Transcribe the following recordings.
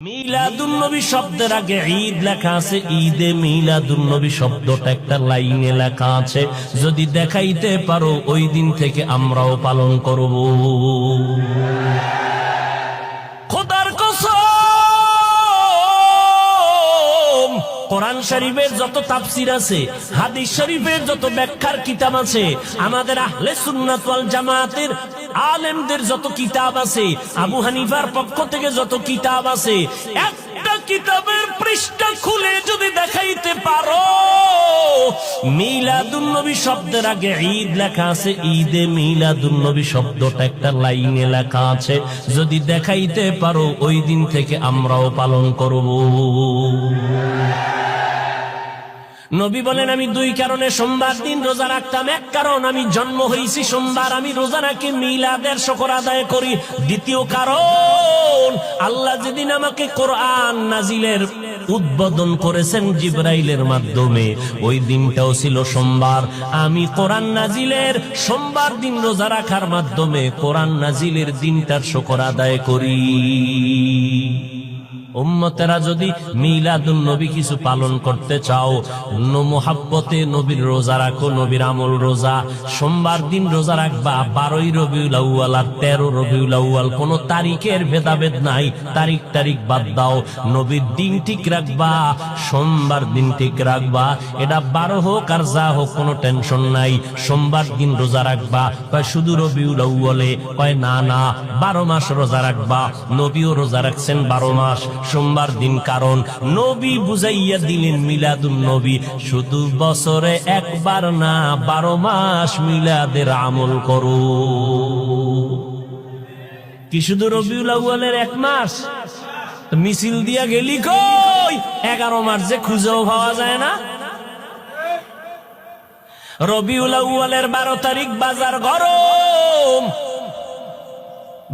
মিলাদুন্নবী শব্দের আগে ঈদ লেখা আছে, ঈদে মিলাদুন্নবী শব্দটা একটা লাইনে লেখা আছে। যদি দেখাইতে পারো ওই দিন থেকে আমরাও পালন করব। খোদার কসম, কোরআন শরীফের যত তাফসীর আছে, হাদিস শরীফের যত ব্যাখ্যার কিতাব আছে, আমাদের আহলে সুন্নাত ওয়াল জামাতের আলেমদের যত কিতাব আছে, আবু হানিফার পক্ষ থেকে যত কিতাব আছে, একটা কিতাবের পৃষ্ঠা খুলে যদি দেখাইতে পারো মিলাদুন্নবী শব্দের আগে ঈদ লেখা আছে, ঈদে মিলাদুন্নবী শব্দটা একটা লাইনে লেখা আছে। যদি দেখাইতে পারো ওই দিন থেকে আমরাও পালন করব। নবী বলেন, আমি দুই কারণে সোমবার দিন রোজা রাখতাম। এক কারণ, আমি জন্ম হয়েছি সোমবার, আমি রোজা রাখি মিলাদের শুকর আদায় করি। দ্বিতীয় কারণ, আল্লাহ যেদিন আমাকে কোরআন নাজিলের উদ্বোধন করেছেন জিবরাইলের মাধ্যমে, ওই দিনটাও ছিল সোমবার। আমি কোরআন নাজিলের সোমবার দিন রোজা রাখার মাধ্যমে কোরআন নাজিলের দিনটার শুকর আদায় করি। উম্মতেরা যদি মিলাদুন নবী কিছু পালন করতে চাও, মুহাব্বতে নবীর রোজা রাখো, নবীর আমল রোজা। সোমবার দিন রোজা রাখবা, 12ই রবিউল আউয়াল আর 13 রবিউল আউয়াল, কোন তারিখের ভেদাভেদ নাই, তারিখ বাদ দাও, নবীর দিন ঠিক রাখবা, সোমবার দিন ঠিক রাখবা। এটা 12 হোক আর যা হোক, কোনো টেনশন নাই। সোমবার দিন রোজা রাখবা, কয় শুধু রবিউল আউয়ালে, কয় না 12 মাস রোজা রাখবা। নবীও রোজা রাখছেন 12 মাস সোমবার দিন, কারণ নবী বুঝাইয়া দিলেন মিলাদুন নবী শুধু বছরে একবার না, 12 মাস মিলাদের আমল করো। কি শুধু রবিউল আউয়ালের 1 মাস মিছিল দিয়া গেলি কই? 11 মাস যে খুঁজেও পাওয়া যায় না। রবিউল আউয়ালের 12 তারিখ বাজার গরম,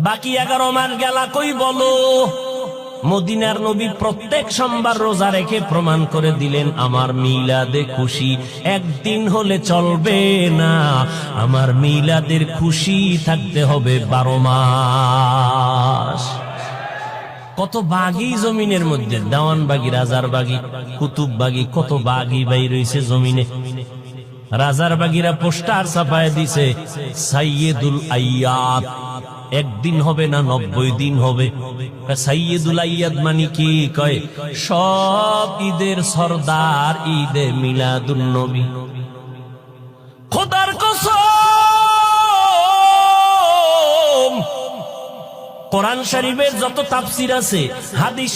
বাকি 11 মাস গেলা কই বলো? মদিনার নবী প্রত্যেক সোমবার রোজা রেখে প্রমাণ করে দিলেন, আমার মিলাদে খুশি একদিন হলে চলবে না, আমার মিলাদের খুশি থাকতে হবে 12 মাস। কত বাগি জমিনের মধ্যে, দেওয়ানবাগি, রাজারবাগি, কুতুববাগি, কত বাগি বাই রয়েছে জমিনে। রাজারবাগিরা পোস্টার ছাপায় দিছে, সাইয়েদুল আইয়াদ, একদিন হবে না 90 দিন হবে। সাইয়েদুল আইয়াদ মানে কি? কয় সব ঈদের সরদার ঈদে মিলাদুন নবী। খোদার কসম, কোরআন শরীফের যত তাফসীর আছে, হাদিস